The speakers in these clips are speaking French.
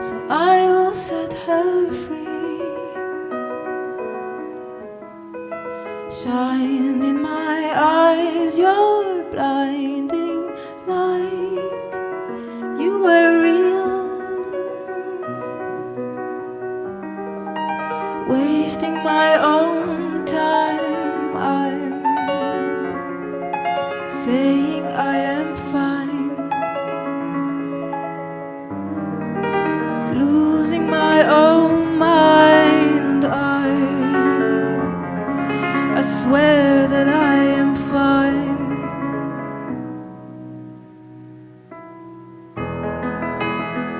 so I will set her free. Shine in my eyes your blinding light. You were real, wasting my own time. I'm saying I am fine, losing my own mind. I swear that I am fine.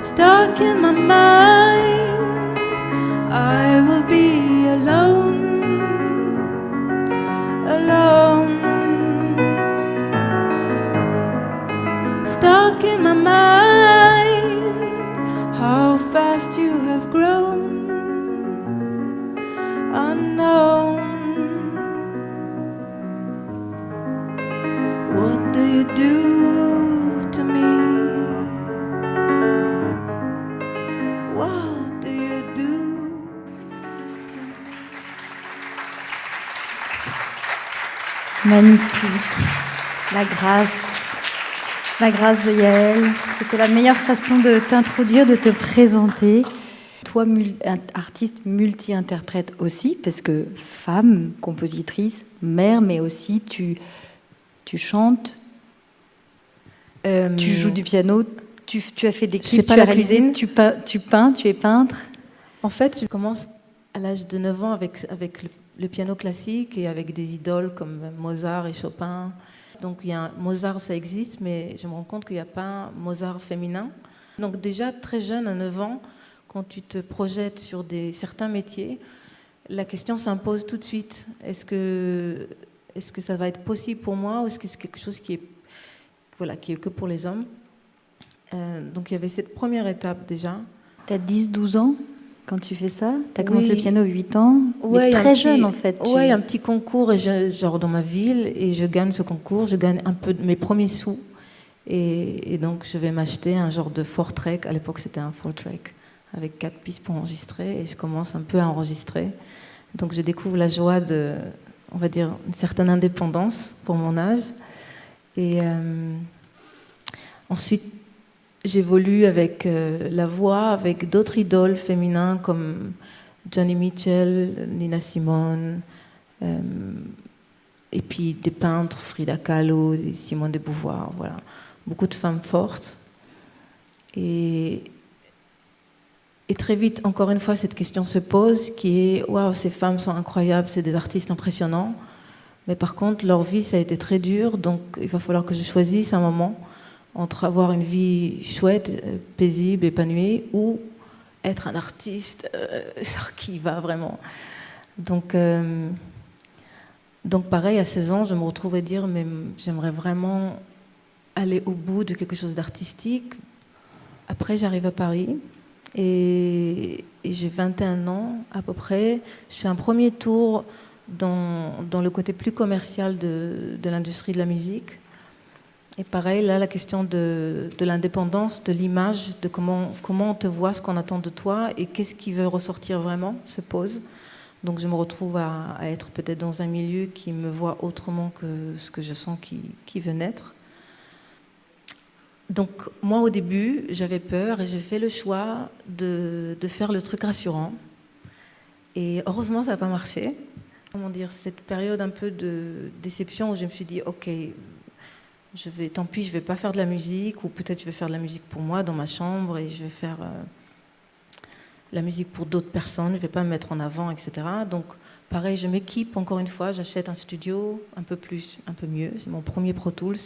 Stuck in my mind, I will be alone, alone. Stuck in my mind, how fast you have grown, unknown. What do you do to me? What do you do to me? Magnifique. La grâce de Yael. C'était la meilleure façon de t'introduire, de te présenter. Toi, artiste multi-interprète aussi, parce que femme, compositrice, mère, mais aussi tu chantes, tu joues du piano, tu as fait des clips, tu as réalisé, tu peins, tu es peintre. En fait, je commence à l'âge de 9 ans avec le piano classique et avec des idoles comme Mozart et Chopin. Donc il y a Mozart, ça existe, mais je me rends compte qu'il n'y a pas un Mozart féminin. Donc déjà très jeune, à 9 ans, quand tu te projettes sur certains métiers, la question s'impose tout de suite. Est-ce que ça va être possible pour moi ou est-ce que c'est quelque chose qui est que pour les hommes? Donc il y avait cette première étape déjà. Tu as 10-12 ans quand tu fais ça? Tu as commencé le piano à 8 ans? Ouais, très jeune en fait. Oui, un petit concours genre dans ma ville et je gagne ce concours, je gagne un peu de mes premiers sous et donc je vais m'acheter un genre de four-track. À l'époque c'était un four-track avec 4 pistes pour enregistrer et je commence un peu à enregistrer. Donc je découvre la joie de, on va dire, une certaine indépendance pour mon âge. Et ensuite, j'évolue avec la voix, avec d'autres idoles féminins comme Joni Mitchell, Nina Simone, et puis des peintres, Frida Kahlo, Simone de Beauvoir, voilà. Beaucoup de femmes fortes. Et très vite, encore une fois, cette question se pose qui est « Waouh, ces femmes sont incroyables, c'est des artistes impressionnants. » Mais par contre, leur vie, ça a été très dur, donc il va falloir que je choisisse un moment entre avoir une vie chouette, paisible, épanouie, ou être un artiste qui va vraiment. Donc pareil, à 16 ans, je me retrouve à dire « Mais j'aimerais vraiment aller au bout de quelque chose d'artistique. » Après, j'arrive à Paris. Et j'ai 21 ans à peu près. Je fais un premier tour dans le côté plus commercial de l'industrie de la musique. Et pareil, là, la question de l'indépendance, de l'image, de comment on te voit, ce qu'on attend de toi et qu'est-ce qui veut ressortir vraiment se pose. Donc je me retrouve à être peut-être dans un milieu qui me voit autrement que ce que je sens qui veut naître. Donc moi au début j'avais peur et j'ai fait le choix de faire le truc rassurant et heureusement ça n'a pas marché. Comment dire, cette période un peu de déception où je me suis dit ok, tant pis, je vais pas faire de la musique ou peut-être je vais faire de la musique pour moi dans ma chambre et je vais faire la musique pour d'autres personnes, je vais pas me mettre en avant, etc. Donc pareil, je m'équipe encore une fois, j'achète un studio un peu mieux, c'est mon premier Pro Tools.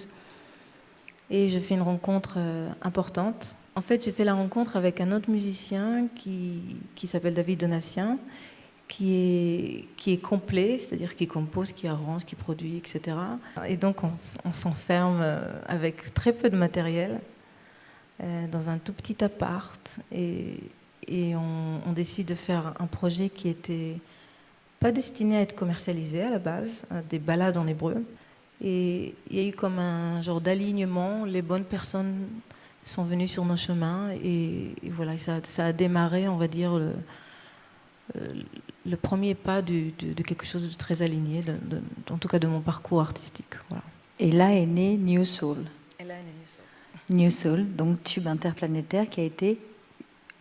Et je fais une rencontre importante. En fait, j'ai fait la rencontre avec un autre musicien qui s'appelle David Donatien, qui est complet, c'est-à-dire qui compose, qui arrange, qui produit, etc. Et donc, on s'enferme avec très peu de matériel dans un tout petit appart et on décide de faire un projet qui était pas destiné à être commercialisé à la base, des ballades en hébreu. Et il y a eu comme un genre d'alignement, les bonnes personnes sont venus sur nos chemins et voilà, ça a démarré, on va dire, le premier pas de quelque chose de très aligné, en tout cas de mon parcours artistique. Voilà. Et là est né New Soul. Et là est né New Soul. New Soul, donc tube interplanétaire qui a été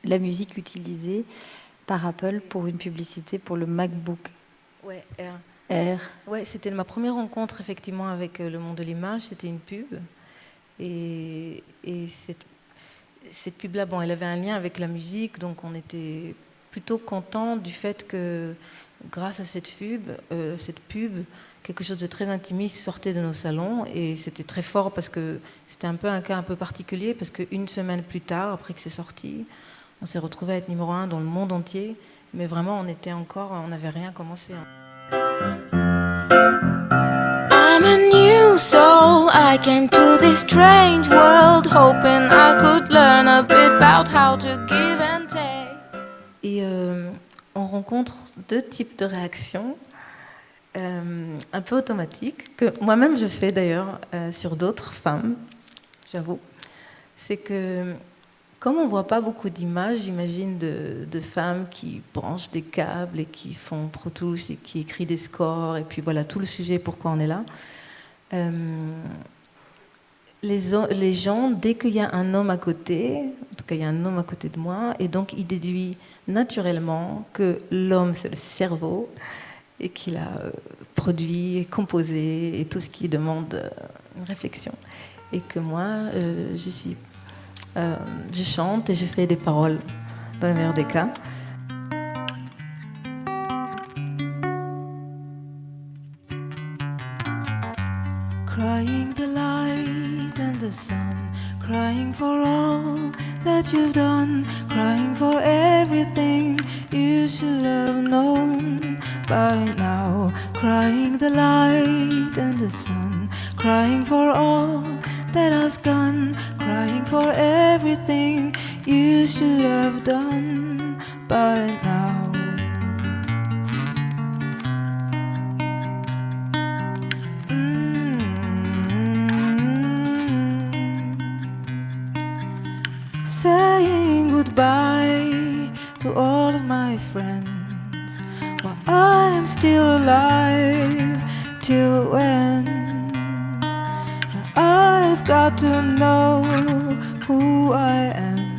la musique utilisée par Apple pour une publicité pour le MacBook Ouais, Air. Ouais, c'était ma première rencontre effectivement avec le monde de l'image. C'était une pub et cette pub-là, bon, elle avait un lien avec la musique, donc on était plutôt content du fait que grâce à cette pub, quelque chose de très intimiste sortait de nos salons et c'était très fort parce que c'était un peu un cas un peu particulier parce qu'une semaine plus tard, après que c'est sorti, on s'est retrouvé à être numéro 1 dans le monde entier, mais vraiment on n'avait rien commencé. I'm a new soul, I came to this strange world hoping I could learn a bit about how to give and take. Et on rencontre deux types de réactions. Un peu automatique, que moi-même je fais d'ailleurs sur d'autres femmes, j'avoue, c'est que comme on ne voit pas beaucoup d'images, j'imagine, de femmes qui branchent des câbles et qui font Pro Tools et qui écrivent des scores, et puis voilà tout le sujet, pourquoi on est là. Les gens, dès qu'il y a un homme à côté, en tout cas il y a un homme à côté de moi, et donc il déduit naturellement que l'homme c'est le cerveau, et qu'il a produit, composé, et tout ce qui demande une réflexion. Et que moi, je chante et je fais des paroles, dans le meilleur des cas. Crying the light and the sun, crying for all that you've done, crying for everything you should have known by now. Crying the light and the sun, crying for all that has gone, crying for everything you should have done by now. Saying goodbye to all of my friends while I'm still alive. Till when? I've got to know who I am,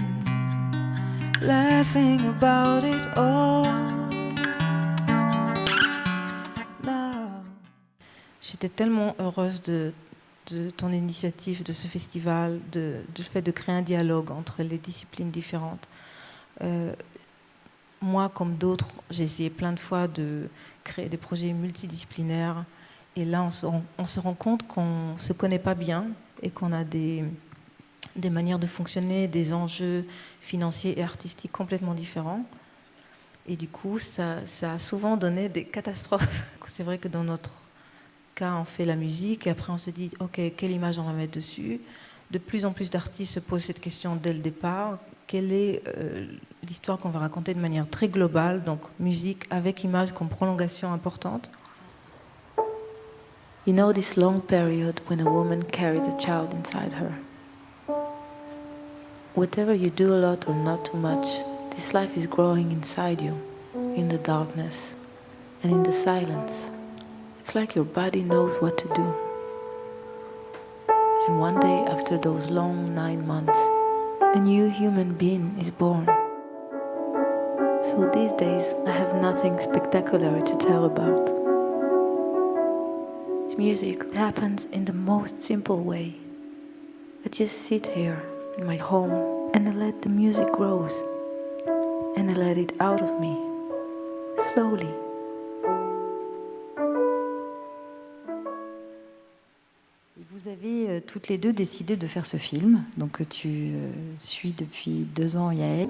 laughing about it all now. J'étais tellement heureuse de ton initiative, de ce festival, du fait de créer un dialogue entre les disciplines différentes. Moi, comme d'autres, j'ai essayé plein de fois de créer des projets multidisciplinaires. Et là, on se rend compte qu'on ne se connaît pas bien et qu'on a des manières de fonctionner, des enjeux financiers et artistiques complètement différents. Et du coup, ça a souvent donné des catastrophes. C'est vrai que dans notre cas, on fait la musique et après on se dit « Ok, quelle image on va mettre dessus ?» De plus en plus d'artistes se posent cette question dès le départ. Quelle est l'histoire qu'on va raconter de manière très globale, donc musique avec image comme prolongation importante. You know this long period when a woman carries a child inside her. Whatever you do a lot or not too much, this life is growing inside you, in the darkness and in the silence. It's like your body knows what to do. And one day after those long 9 months, a new human being is born. So these days I have nothing spectacular to tell about. Music happens in the most simple way. I just sit here in my home and I let the music grow and I let it out of me, slowly. Vous avez toutes les deux décidé de faire ce film, donc que tu suis depuis 2 ans, Yael.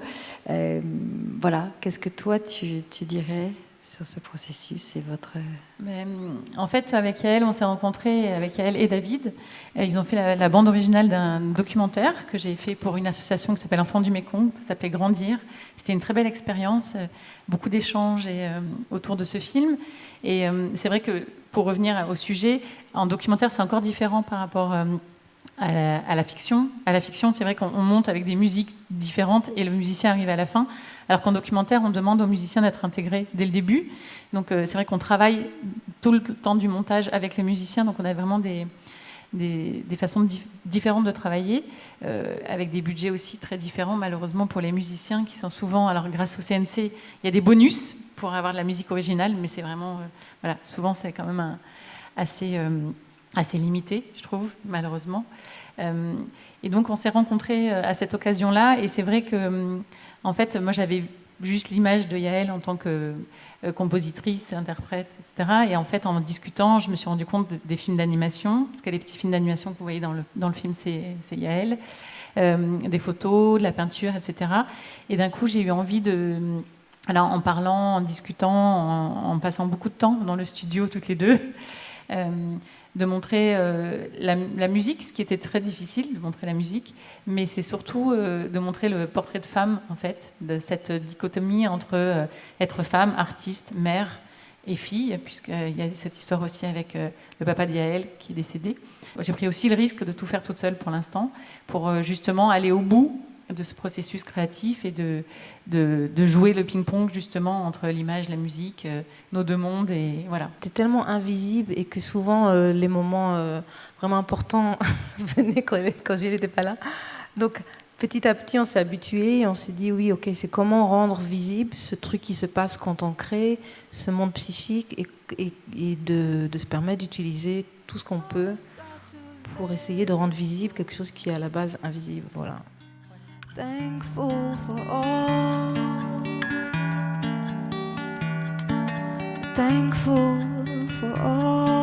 Voilà, qu'est-ce que toi tu dirais sur ce processus et votre... Mais, en fait, avec Yael, on s'est rencontrés, avec Yael et David. Ils ont fait la bande originale d'un documentaire que j'ai fait pour une association qui s'appelle Enfants du Mékong, qui s'appelait Grandir. C'était une très belle expérience, beaucoup d'échanges autour de ce film. Et c'est vrai que, pour revenir au sujet, en documentaire, c'est encore différent par rapport à la fiction. À la fiction, c'est vrai qu'on monte avec des musiques différentes et le musicien arrive à la fin, alors qu'en documentaire, on demande aux musiciens d'être intégrés dès le début. Donc c'est vrai qu'on travaille tout le temps du montage avec les musiciens, donc on a vraiment des façons différentes de travailler, avec des budgets aussi très différents, malheureusement, pour les musiciens qui sont souvent... Alors, grâce au CNC, il y a des bonus pour avoir de la musique originale, mais c'est vraiment... voilà, souvent, c'est quand même assez limité, je trouve, malheureusement. Et donc, on s'est rencontrés à cette occasion-là, et c'est vrai que, en fait, moi, j'avais juste l'image de Yaël en tant que compositrice, interprète, etc. Et en fait, en discutant, je me suis rendu compte des films d'animation, parce que les petits films d'animation que vous voyez dans le film, c'est Yaël, des photos, de la peinture, etc. Et d'un coup, j'ai eu envie de... Alors, en parlant, en discutant, en passant beaucoup de temps dans le studio, toutes les deux, de montrer la musique, ce qui était très difficile, de montrer la musique, mais c'est surtout de montrer le portrait de femme, en fait, de cette dichotomie entre être femme, artiste, mère et fille, puisqu'il y a cette histoire aussi avec le papa de Yaël qui est décédé. J'ai pris aussi le risque de tout faire toute seule pour l'instant, pour justement aller au bout de ce processus créatif et de jouer le ping-pong justement entre l'image, la musique, nos deux mondes, et voilà. C'était tellement invisible et que souvent les moments vraiment importants venaient quand je n'étais pas là. Donc petit à petit on s'est habitué et on s'est dit oui, ok, c'est comment rendre visible ce truc qui se passe quand on crée, ce monde psychique, et de se permettre d'utiliser tout ce qu'on peut pour essayer de rendre visible quelque chose qui est à la base invisible. Voilà. Thankful for all. Thankful for all.